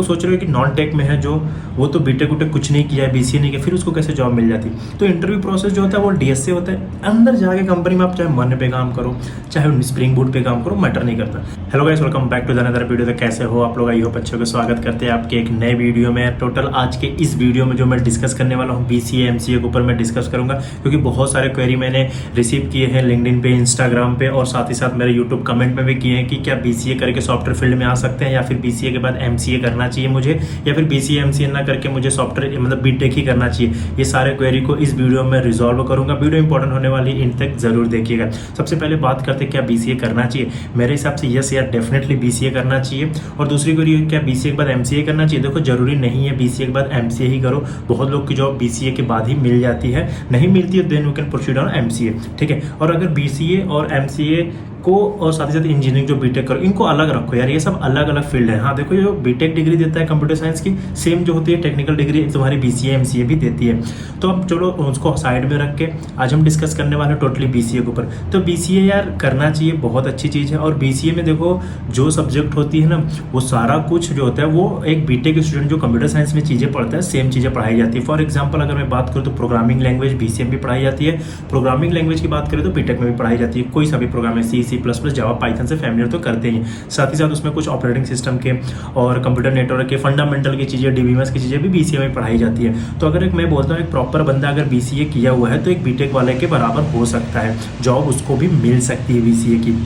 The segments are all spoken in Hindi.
तो सोच रहे हो कि नॉन टेक में है जो, वो तो बीटेक उटेक कुछ नहीं किया है, बीसीए नहीं किया, फिर उसको कैसे जॉब मिल जाती। तो इंटरव्यू प्रोसेस जो होता है वो डीएसए होता है। अंदर जाके कंपनी में आप चाहे मन पे काम करो, चाहे स्प्रिंग बूट पे काम करो, मैटर नहीं करता। Hello guys, welcome back to another video. तो कैसे हो आप लोग? आई होप अच्छे को स्वागत करते हैं आपके एक नए वीडियो में। टोटल आज के इस वीडियो में जो मैं डिस्कस करने वाला हूँ बीसीए एमसीए के ऊपर मैं डिस्कस करूंगा, क्योंकि बहुत सारे क्वेरी मैंने रिसीव किए हैं लिंक्डइन पे, इंस्टाग्राम पे, और साथ ही साथ मेरे यूट्यूब कमेंट में भी किए हैं कि क्या बीसीए करके सॉफ्टवेयर फील्ड में आ सकते हैं, या फिर बीसीए के बाद एमसीए करना चाहिए मुझे, या फिर बीसीए एमसीए ना करके मुझे सॉफ्टवेयर मतलब बीटेक ही करना चाहिए। ये सारे क्वेरी को इस वीडियो में रिजॉल्व करूंगा। वीडियो इंपॉर्टेंट होने वाली, इन तक जरूर देखिएगा। सबसे पहले बात करते हैं क्या बीसीए करना चाहिए। मेरे हिसाब से यस यार, डेफिनेटली बीसीए करना चाहिए। और दूसरी क्वेरी क्या बीसीए के बाद एमसीए करना चाहिए। देखो जरूरी नहीं है बीसीए के बाद एमसीए ही करो, बहुत लोग की जॉब बीसीए के बाद ही मिल जाती है। नहीं मिलती है then you can proceed on MCA, ठीक है। और अगर बीसीए और एमसीए को और साथ ही साथ इंजीनियरिंग जो बीटेक करो, इनको अलग रखो यार, ये सब अलग अलग फील्ड है। हाँ देखो, जो बीटेक डिग्री देता है कंप्यूटर साइंस की, सेम जो होती है टेक्निकल डिग्री तुम्हारी बीसीए एमसीए भी देती है। तो अब चलो उसको साइड में रख के आज हम डिस्कस करने वाले हैं टोटली बीसीए के ऊपर। तो बीसीए यार करना चाहिए, बहुत अच्छी चीज़ है। और बीसीए में देखो जो सब्जेक्ट होती है ना, वो सारा कुछ जो होता है वो एक बीटेक स्टूडेंट जो कंप्यूटर साइंस में चीज़ें पढ़ता है सेम चीज़ें पढ़ाई जाती है। फॉर एग्जाम्पल अगर मैं बात करूँ तो प्रोग्रामिंग लैंग्वेज बीसीए में भी पढ़ाई जाती है। प्रोग्रामिंग लैंग्वेज की बात करें तो बीटेक में भी पढ़ाई जाती है। कोई सा भी program, C plus Java Python से फैमिलियर तो करते हैं। साथ ही साथ उसमें कुछ ऑपरेटिंग सिस्टम के और कंप्यूटर नेटवर्क के फंडामेंटल की चीज़ें, डीबीएमएस की चीज़ें भी बीसीए में पढ़ाई जाती है। तो अगर एक मैं बोलता हूँ एक प्रॉपर बंदा अगर बीसीए किया हुआ है तो एक बीटेक वाले के बराबर हो सकता है, जॉब उसको भी मिल सकती है बीसीए की,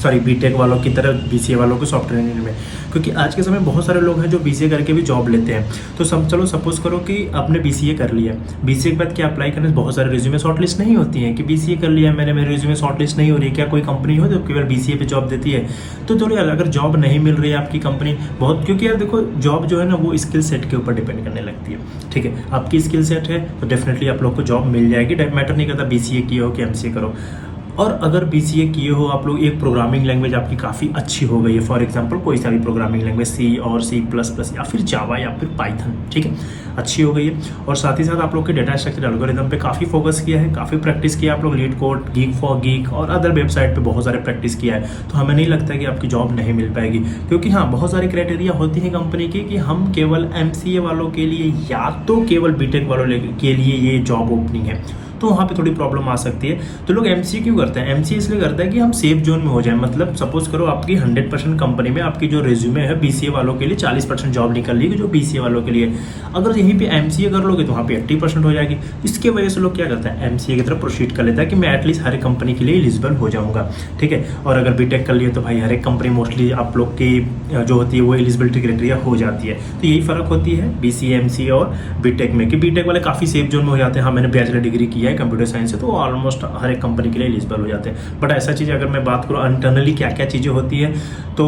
सॉरी बीटेक वालों की तरह बीसीए वालों को सॉफ्टवेयर इंजीनियर में। क्योंकि आज के समय बहुत सारे लोग हैं जो बीसीए करके भी जॉब लेते हैं। तो सब चलो सपोज करो कि आपने बीसीए कर लिया, बीसीए के बाद क्या अप्लाई करने बहुत सारे रिज्यूमे शॉर्टलिस्ट नहीं होती हैं कि बीसीए कर लिया मैंने, मेरे रिज्यूमे शॉर्टलिस्ट नहीं हो रही। क्या कोई कंपनी हो जो केवल बीसीए पे जॉब देती है? तो चलो यार, अगर जॉब नहीं मिल रही है आपकी कंपनी बहुत, क्योंकि यार देखो जॉब जो है ना वो स्किल सेट के ऊपर डिपेंड करने लगती है, ठीक है। आपकी स्किल सेट है तो डेफिनेटली आप लोग को जॉब मिल जाएगी। मैटर नहीं करता बीसीए किए हो कि एमसीए करो। और अगर बीसीए किए हो आप लोग, एक प्रोग्रामिंग लैंग्वेज आपकी काफ़ी अच्छी हो गई है, फॉर एग्जांपल कोई सा भी प्रोग्रामिंग लैंग्वेज, सी और सी प्लस प्लस या फिर जावा या फिर पाइथन, ठीक है, अच्छी हो गई है। और साथ ही साथ आप लोग के डेटा स्ट्रक्चर एल्गोरिथम पे काफ़ी फोकस किया है, काफ़ी प्रैक्टिस किया आप लोग, leet code, geek for geek और अदर वेबसाइट पे बहुत सारे प्रैक्टिस किया है। तो हमें नहीं लगता कि आपकी जॉब नहीं मिल पाएगी, क्योंकि हाँ बहुत सारी क्राइटेरिया होती है कंपनी की कि हम केवल एमसीए वालों के लिए या तो केवल बीटेक वालों के लिए ये जॉब ओपनिंग है, तो वहाँ पे थोड़ी प्रॉब्लम आ सकती है। तो लोग एमसीए क्यों करते हैं? एमसीए इसलिए करता है कि हम सेफ जोन में हो जाए। मतलब सपोज करो आपकी 100% कंपनी में आपकी जो रिज्यूमे है बीसीए वालों के लिए 40% जॉब निकल रही है जो बीसीए वालों के लिए, अगर यहीं पे एमसीए कर लोगे तो वहाँ पे 80% हो जाएगी। इसके वजह से लोग क्या करते हैं, एमसीए की तरफ प्रोसीड कर लेता है कि मैं एटलीस्ट हर कंपनी के लिए एलिजिबल हो जाऊँगा, ठीक है। और अगर बीटेक कर लिए तो भाई हर एक कंपनी मोस्टली आप लोग की जो होती है वो एलिजिबिलिटी क्राइटेरिया हो जाती है। तो यही फ़र्क होती है बीसीए एमसीए और बीटेक में, कि बीटेक वाले काफ़ी सेफ जोन में हो जाते हैं। हाँ मैंने बैचलर डिग्री किया है कंप्यूटर साइंस से, तो ऑलमोस्ट हर एक कंपनी के लिए एलिजिबल हो जाते हैं। बट ऐसा चीज़ अगर मैं बात करूँ इंटरनली क्या क्या चीज़ें होती है तो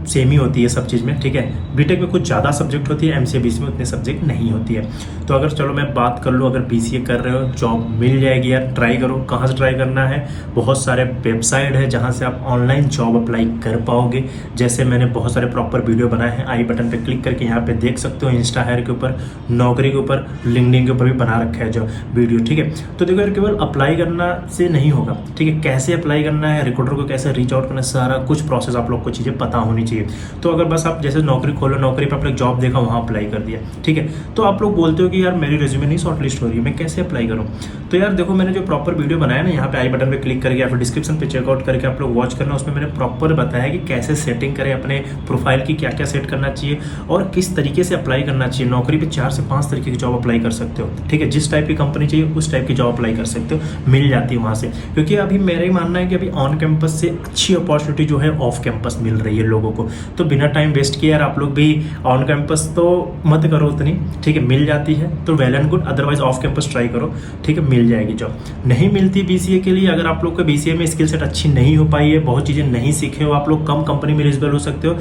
सेम ही होती है सब चीज़ में, ठीक है। बीटेक में कुछ ज़्यादा सब्जेक्ट होती है, एमसीए बीसीए में उतने सब्जेक्ट नहीं होती है। तो अगर चलो मैं बात कर लूँ, अगर बीसीए कर रहे हो जॉब मिल जाएगी यार, ट्राई करो। कहाँ से ट्राई करना है? बहुत सारे वेबसाइट है जहाँ से आप ऑनलाइन जॉब अप्लाई कर पाओगे। जैसे मैंने बहुत सारे प्रॉपर वीडियो बनाए हैं, आई बटन पे क्लिक करके यहाँ पे देख सकते हो। इंस्टा हायर के ऊपर, नौकरी के ऊपर, लिंक्डइन के ऊपर भी बना रखा है जो वीडियो, ठीक है। तो देखो यार केवल अप्लाई करना से नहीं होगा, ठीक है। कैसे अप्लाई करना है, रिक्रूटर को कैसे रीच आउट करना है, सारा कुछ प्रोसेस आप लोग को चीज़ें पता होनी चाहिए। तो अगर बस आप जैसे नौकरी खोलो, नौकरी पर आपने जॉब देखा वहाँ अप्लाई कर दिया, ठीक है। तो आप लोग बोलते हो कि यार मेरी रिज्यूमे नहीं शॉर्टलिस्ट हो रही है, मैं कैसे अप्लाई करूँ? तो यार देखो मैंने जो प्रॉपर वीडियो बनाया ना, यहाँ पे आई बटन पे क्लिक करके या फिर डिस्क्रिप्शन पे चेकआउट करके आप लोग वॉच करना, उसमें मैंने प्रॉपर बताया कि कैसे सेटिंग करें अपने प्रोफाइल की, क्या क्या सेट करना चाहिए और किस तरीके से अप्लाई करना चाहिए। नौकरी पे 4 से 5 तरीके की जॉब अप्लाई कर सकते हो, ठीक है। जिस टाइप की कंपनी चाहिए उस टाइप की जॉब अप्लाई कर सकते हो, मिल जाती है वहाँ से। क्योंकि अभी मेरा ही मानना है कि अभी ऑन कैंपस से अच्छी अपॉर्चुनिटी जो है ऑफ कैंपस मिल रही है लोगों को। तो बिना टाइम वेस्ट किए यार आप लोग भी ऑन कैंपस तो मत करो उतनी, ठीक है। मिल जाती है तो well and good, otherwise off campus try करो, ठीक है, मिल जाएगी जॉब। नहीं मिलती बीसीए के लिए, अगर आप लोग को बीसीए में स्किल सेट अच्छी नहीं हो पाई है, बहुत चीज़ें नहीं सीखे हो, आप लोग कम कंपनी में एलिजिबल हो सकते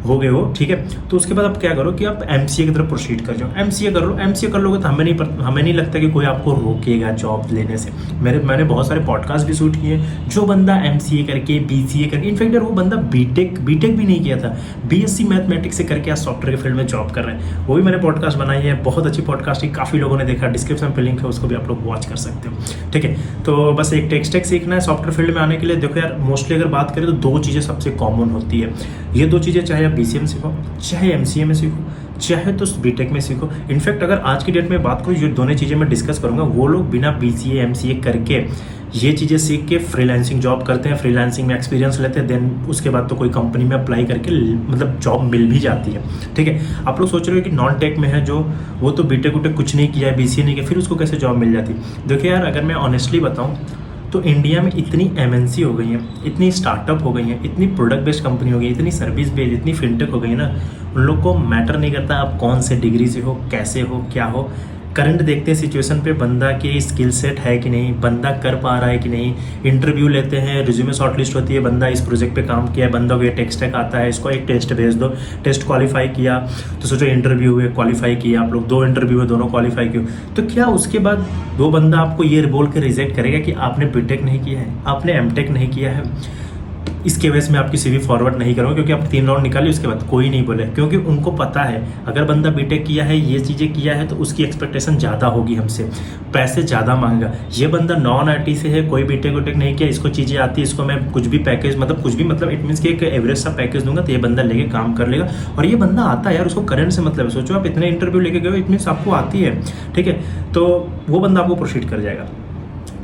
हो गए हो, ठीक है। तो उसके बाद आप क्या करो कि आप एमसीए की तरफ प्रोसीड कर जाओ, एमसीए कर लो। एमसीए कर लोगे तो हमें नहीं लगता कि कोई आपको रोकेगा जॉब लेने से। मैंने बहुत सारे पॉडकास्ट भी शूट किए, जो बंदा एमसीए करके बीसीए करके, इनफैक्ट वो बंदा बीटेक भी नहीं किया था, बीएससी मैथमेटिक्स से करके आज सॉफ्टवेयर के फील्ड में जॉब कर रहे हैं, वो भी मैंने पॉडकास्ट बनाई है। बहुत अच्छी पॉडकास्ट है, काफ़ी लोगों ने देखा, डिस्क्रिप्शन पे लिंक है, उसको भी आप लोग वॉच कर सकते हो, ठीक है। तो बस एक टेक स्टैक सीखना है सॉफ्टवेयर फील्ड में आने के लिए। देखो यार मोस्टली अगर बात करें तो 2 चीज़ें सबसे कॉमन होती है, ये दो चीज़ें चाहे आप BCA में सीखो, चाहे MCA में सीखो, चाहे तो बीटेक में सीखो। इनफैक्ट अगर आज की डेट में बात करूँ, ये दोनों चीज़ें मैं डिस्कस करूँगा, वो लोग बिना BCA MCA करके ये चीज़ें सीख के फ्रीलांसिंग जॉब करते हैं, फ्रीलांसिंग में एक्सपीरियंस लेते हैं, देन उसके बाद तो कोई कंपनी में अप्लाई करके मतलब जॉब मिल भी जाती है। ठीक है, आप लोग सोच रहे हो कि नॉन टेक में है जो, वो तो बीटेक उटेक कुछ नहीं किया है, BCA नहीं किया, फिर उसको कैसे जॉब मिल जाती। देखिए यार, अगर मैं ऑनेस्टली बताऊँ तो इंडिया में इतनी MNC हो गई हैं, इतनी स्टार्टअप हो गई हैं, इतनी प्रोडक्ट बेस्ड कंपनी हो गई, इतनी सर्विस बेस्ड, इतनी फिनटेक हो गई है ना, उन लोग को मैटर नहीं करता आप कौन से डिग्री से हो, कैसे हो, क्या हो। करंट देखते हैं सिचुएशन पे, बंदा की स्किल सेट है कि नहीं, बंदा कर पा रहा है कि नहीं। इंटरव्यू लेते हैं, रिज्यूमे शॉर्टलिस्ट होती है, बंदा इस प्रोजेक्ट पे काम किया है, बंदा को ये टेक स्टैक आता है, इसको एक टेस्ट भेज दो, टेस्ट क्वालिफाई किया तो सोचो इंटरव्यू हुए, क्वालिफाई किया, आप लोग 2 इंटरव्यू हुए, दोनों क्वालिफाई किए, तो क्या उसके बाद वो बंदा आपको ये बोल के रिजेक्ट करेगा कि आपने बीटेक नहीं किया है, आपने MTech नहीं किया है, इसके वजह से मैं आपकी CV फॉरवर्ड नहीं करूँगा, क्योंकि आप 3 राउंड निकाली उसके बाद कोई नहीं बोले, क्योंकि उनको पता है अगर बंदा बीटेक किया है, ये चीज़ें किया है, तो उसकी एक्सपेक्टेशन ज़्यादा होगी हमसे, पैसे ज़्यादा मांगेगा। ये बंदा नॉन IT से है, कोई बीटेक उटेक नहीं किया, इसको चीज़ें आती है, इसको मैं कुछ भी पैकेज, मतलब कुछ भी, मतलब इट मीन्स कि एक एवरेज सा पैकेज दूंगा तो ये बंदा लेके काम कर लेगा। और ये बंदा आता है यार, उसको करंट से मतलब है। सोचो आप इतने इंटरव्यू लेके गए, इट मीन्स आपको आती है, ठीक है, तो वो बंदा आपको प्रोसीड कर जाएगा।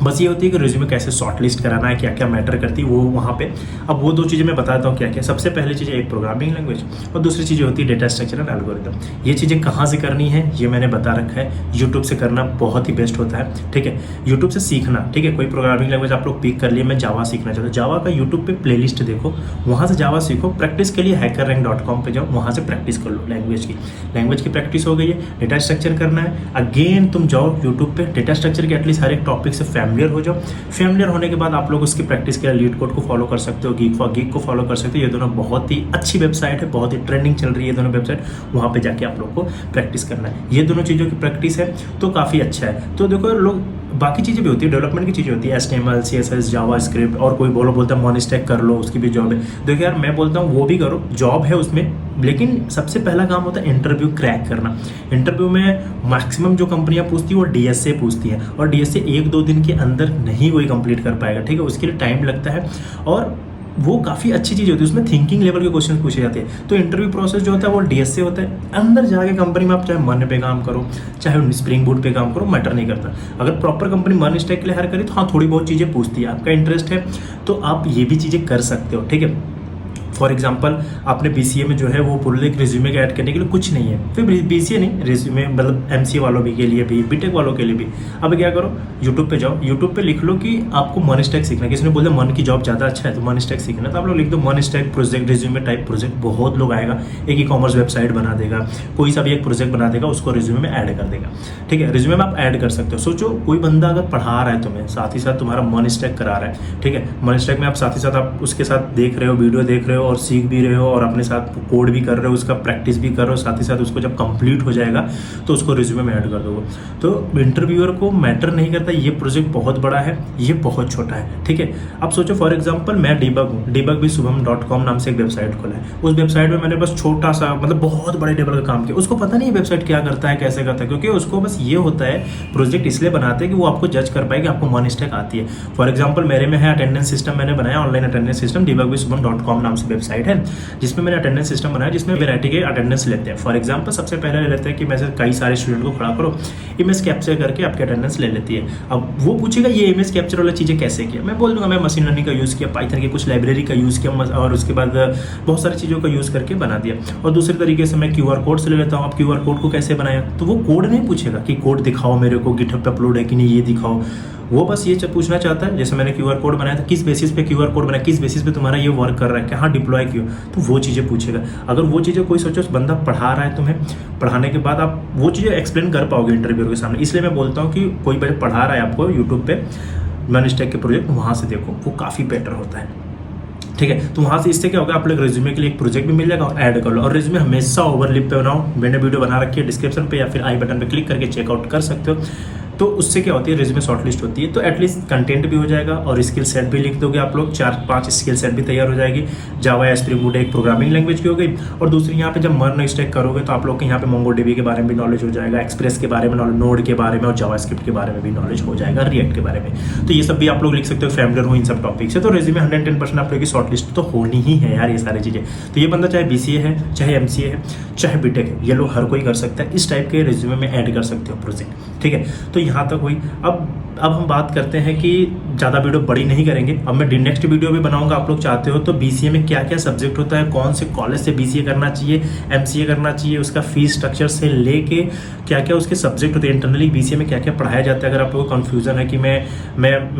बस ये होती है कि रिज्यूमे कैसे शॉर्टलिस्ट कराना है, क्या क्या मैटर करती है वो वहाँ पे। अब वो 2 चीज़ें मैं बताता हूँ क्या क्या। सबसे पहली चीज़ एक प्रोग्रामिंग लैंग्वेज, और दूसरी चीज़ होती है डेटा स्ट्रक्चर एंड एल्गोरिथम। ये चीज़ें कहाँ से करनी है ये मैंने बता रखा है, यूट्यूब से करना बहुत ही बेस्ट होता है। ठीक है, यूट्यूब से सीखना, ठीक है, कोई प्रोग्रामिंग लैंग्वेज आप लोग पिक कर लिए, मैं जावा सीखना चाहता हूँ, जावा का यूट्यूब पे प्लेलिस्ट देखो, वहाँ से जावा सीखो। प्रैक्टिस के लिए hackerrank.com पे जाओ, वहाँ से प्रैक्टिस कर लो लैंग्वेज की प्रैक्टिस हो गई है। डेटा स्ट्रक्चर करना है, अगेन तुम जाओ यूट्यूब पे, डेटा स्ट्रक्चर के एटलीस्ट हर एक टॉपिक से फैमिलियर हो जाओ। फैमिलियर होने के बाद आप लोग उसकी प्रैक्टिस के लिए लीड कोड को फॉलो कर सकते हो, गीक को फॉलो कर सकते हो। ये दोनों बहुत ही अच्छी वेबसाइट है, बहुत ही ट्रेंडिंग चल रही है ये दोनों वेबसाइट, वहाँ पे जाके आप लोग को प्रैक्टिस करना है। ये दोनों चीज़ों की प्रैक्टिस है तो काफ़ी अच्छा है। तो देखो लोग, बाकी चीज़ें भी होती है, डेवलपमेंट की चीज़ें होती है, HTML CSS जावास्क्रिप्ट, और कोई बोलता है मॉनिस्टैक कर लो, उसकी भी जॉब है। देखो यार, मैं बोलता हूँ वो भी करो, जॉब है उसमें, लेकिन सबसे पहला काम होता है इंटरव्यू क्रैक करना। इंटरव्यू में मैक्सिमम जो कंपनियां पूछती है वो DSA पूछती है, और DSA 1-2 दिन के अंदर नहीं कोई कंप्लीट कर पाएगा, ठीक है, उसके लिए टाइम लगता है, और वो काफ़ी अच्छी चीज़ होती है, उसमें थिंकिंग लेवल के क्वेश्चन पूछे जाते हैं। तो इंटरव्यू प्रोसेस जो होता है वो DSA होता है। अंदर जाके कंपनी में आप चाहे मन पे काम करो, चाहे स्प्रिंग बूट पे काम करो, मैटर नहीं करता। अगर प्रॉपर कंपनी मन स्टैक के लिए हायर करे तो हाँ, थोड़ी बहुत चीज़ें पूछती है, आपका इंटरेस्ट है तो आप ये भी चीज़ें कर सकते हो, ठीक है। फॉर एग्जाम्पल आपने BCA में जो है वो पूरे एक रिज्यूमे के ऐड करने के लिए कुछ नहीं है, फिर BCA नहीं, रिज्यूमे मतलब MCA वालों भी के लिए भी, बीटेक वालों के लिए भी। अब क्या करो, यूट्यूब पे जाओ, यूट्यूब पे लिख लो कि आपको मन स्टैक सीखना है। किसी ने बोला मन की जॉब ज़्यादा अच्छा है तो मन स्टैक सीखना, तो आप लोग लिख दो मन stack project, resume type project, बहुत लोग आएगा। एक ई-कॉमर्स वेबसाइट बना देगा, कोई सा भी एक प्रोजेक्ट बना देगा, उसको रिज्यूमे में ऐड कर देगा, ठीक है। रिज्यूमे में आप ऐड कर सकते हो। सोचो कोई बंदा अगर पढ़ा रहा है तुम्हें, साथ ही साथ तुम्हारा मन स्टैक करा रहा है, ठीक है, मन स्टैक में आप साथ ही साथ आप उसके साथ देख रहे हो, वीडियो देख रहे हो और सीख भी रहे हो, और अपने साथ कोड भी कर रहे हो, उसका प्रैक्टिस भी कर रहे हो, साथ ही साथ उसको जब कंप्लीट हो जाएगा तो उसको रिज्यूमे में ऐड कर दोगे। तो इंटरव्यूअर को मैटर नहीं करता ये प्रोजेक्ट बहुत बड़ा है, ये बहुत छोटा है, ठीक है। अब सोचो फॉर एग्जांपल मैं डीबग हूँ, डीबग भी शुभम.com नाम से एक वेबसाइट खोला है। उस वेबसाइट में मैंने बस छोटा सा, मतलब बहुत बड़े लेवल का काम किया। उसको पता नहीं है वेबसाइट क्या करता है, कैसे करता है, क्योंकि उसको बस ये होता है, प्रोजेक्ट इसलिए बनाते हैं कि वो आपको जज कर पाए कि आपको मन स्टैक आती है। फॉर एग्जाम्पल मेरे में है अटेंडेंस सिस्टम, मैंने बनाया ऑनलाइन अटेंडेंस सिस्टम, डीबग भी शुभम.com नाम से वेबसाइट है, जिसमें मैंने अटेंडेंस सिस्टम बनाया, जिसमें वैरायटी के अटेंडेंस लेते हैं। फॉर एग्जांपल सबसे पहले ले लेते हैं कि मैं से कई सारे स्टूडेंट को खड़ा करो, इमेज कैप्चर करके आपके अटेंडेंस ले लेती है। अब वो पूछेगा ये इमेज कैप्चर वाला चीज़ें कैसे किया, मैं बोल दूंगा मैं मशीन लर्निंग का यूज़ किया, पाइथन की कुछ लाइब्रेरी का यूज़ किया, और उसके बाद बहुत सारी चीज़ों का यूज़ करके बना दिया। और दूसरे तरीके से मैं QR कोड से ले लेता हूँ। अब QR कोड को कैसे बनाया, तो वो कोड नहीं पूछेगा कि कोड दिखाओ मेरे को, गिटहब पे अपलोड है कि नहीं ये दिखाओ। वो बस ये पूछना चाहता है, जैसे मैंने QR कोड बनाया था, किस बेसिस पे QR कोड बनाया, किस बेसिस पे तुम्हारा ये वर्क कर रहा है, कहाँ डिप्लॉय क्यों, तो वो चीज़ें पूछेगा। अगर वो चीज़ें कोई सोचो बंदा पढ़ा रहा है तुम्हें, पढ़ाने के बाद आप वो चीज़ें एक्सप्लेन कर पाओगे इंटरव्यू के सामने। इसलिए मैं बोलता हूँ कि कोई पढ़ा रहा है आपको यूट्यूब पे मन स्टैक के प्रोजेक्ट, वहाँ से देखो, वो काफ़ी बेटर होता है, ठीक है। तो वहाँ से इससे क्या होगा, आप लोग रिज्यूमे के लिए एक प्रोजेक्ट भी मिल जाएगा और ऐड कर लो। और रिज्यूमे हमेशा ओवरलिप पे बनाओ, मैंने वीडियो बना रखी है डिस्क्रिप्शन पे, या फिर आई बटन पे क्लिक करके चेकआउट कर सकते हो। तो उससे क्या होती है, रिज्यूमे शॉर्टलिस्ट होती है, तो एटलीस्ट कंटेंट भी हो जाएगा और स्किल सेट भी लिख दोगे आप लोग, 4-5 स्किल सेट भी तैयार हो जाएगी। जावा या स्प्रिंग बूट एक प्रोग्रामिंग लैंग्वेज की हो गई, और दूसरी यहाँ पे जब मर्न स्टैक करोगे तो आप लोग के यहाँ पे मोंगोडीबी के बारे में भी नॉलेज हो जाएगा, एक्सप्रेस के बारे में नॉलेज, नोड के बारे में और जावास्क्रिप्ट के बारे में भी नॉलेज हो जाएगा, रिएक्ट के बारे में। तो ये सब भी आप लोग लिख सकते हो, फैमिलियर हो इन सब टॉपिक से। तो रेज्यूमे 110% आप लोग की शॉर्टलिस्ट तो होनी ही है यार, ये सारी चीज़ें। तो ये बंदा चाहे BCA है, चाहे MCA है, चाहे बीटेक है, ये लोग हर कोई कर सकता है, इस टाइप के रिज्यूमे में ऐड कर सकते हो प्रोजेक्ट, ठीक है। तो यहाँ तक हुई। अब हम बात करते हैं कि ज़्यादा वीडियो बड़ी नहीं करेंगे, अब मैं नेक्स्ट वीडियो भी बनाऊंगा। आप लोग चाहते हो तो BCA में क्या क्या सब्जेक्ट होता है, कौन से कॉलेज से BCA करना चाहिए, MCA करना चाहिए, उसका फीस स्ट्रक्चर से लेके क्या क्या उसके सब्जेक्ट होते हैं, इंटरनली BCA में क्या क्या पढ़ाया जाता है। अगर आप लोगों को कन्फ्यूजन है कि मैं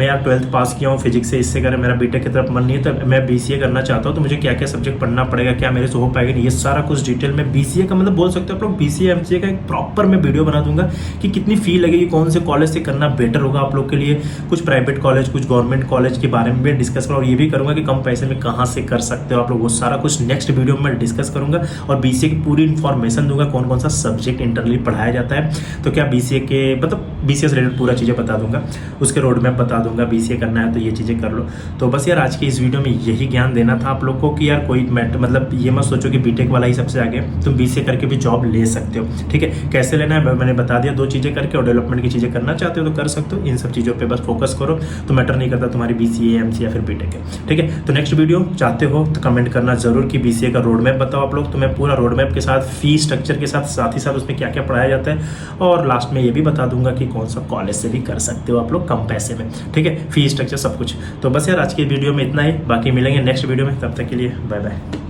यार 12th पास किया हूँ फिजिक्स से, इससे करें, मेरा बीटेक की तरफ मन नहीं है, तो मैं BCA करना चाहता हूँ, तो मुझे क्या क्या सब्जेक्ट पढ़ना पड़ेगा, क्या मेरे से हो पाएगा नहीं, ये सारा कुछ डिटेल में BCA का मतलब बोल सकते हो आप लोग, BCA MCA का एक प्रॉपर मैं वीडियो बना दूंगा कि कितनी फी लगेगी, कौन से कॉलेज से करना बेटर होगा आप लोग के लिए, कुछ प्राइवेट कॉलेज, कुछ गवर्नमेंट कॉलेज के बारे में भी डिस्कस करूँ, और ये भी करूंगा कि कम पैसे में कहाँ से कर सकते हो आप लोग, वो सारा कुछ नेक्स्ट वीडियो में डिस्कस करूंगा। और BCA की पूरी इन्फॉर्मेशन दूंगा, कौन कौन सा सब्जेक्ट इंटरनली पढ़ाया जाता है, तो क्या BCA के मतलब BCA से रिलेटेड पूरा चीज़ें बता दूंगा, उसके रोड मैप बता दूंगा, BCA करना है तो ये चीज़ें कर लो। तो बस यार आज की इस वीडियो में यही ज्ञान देना था आप लोग को कि यार कोई मतलब ये मत सोचो कि बीटेक वाला ही सबसे आगे, तुम BCA करके भी जॉब ले सकते हो, ठीक है। कैसे लेना है मैंने बता दिया, 2 चीज़ें करके, और डेवलपमेंट की चीज़ें करना चाहते हो तो कर सकते हो, इन सब चीज़ों पे बस फोकस करो, तो मैटर नहीं करता तुम्हारी BCA MCA या फिर बीटेक है, ठीक है। तो नेक्स्ट वीडियो चाहते हो तो कमेंट करना जरूर कि BCA का रोड मैप बताओ आप लोग, तो मैं पूरा रोड मैप के साथ, फी स्ट्रक्चर के साथ ही साथ उसमें क्या क्या पढ़ाया जाता है, और लास्ट में ये भी बता दूंगा कि कौन सा कॉलेज से भी कर सकते हो आप लोग कम पैसे में, ठीक है, फी स्ट्रक्चर सब कुछ। तो बस यार आज की वीडियो में इतना ही, बाकी मिलेंगे नेक्स्ट वीडियो में, तब तक के लिए बाय बाय।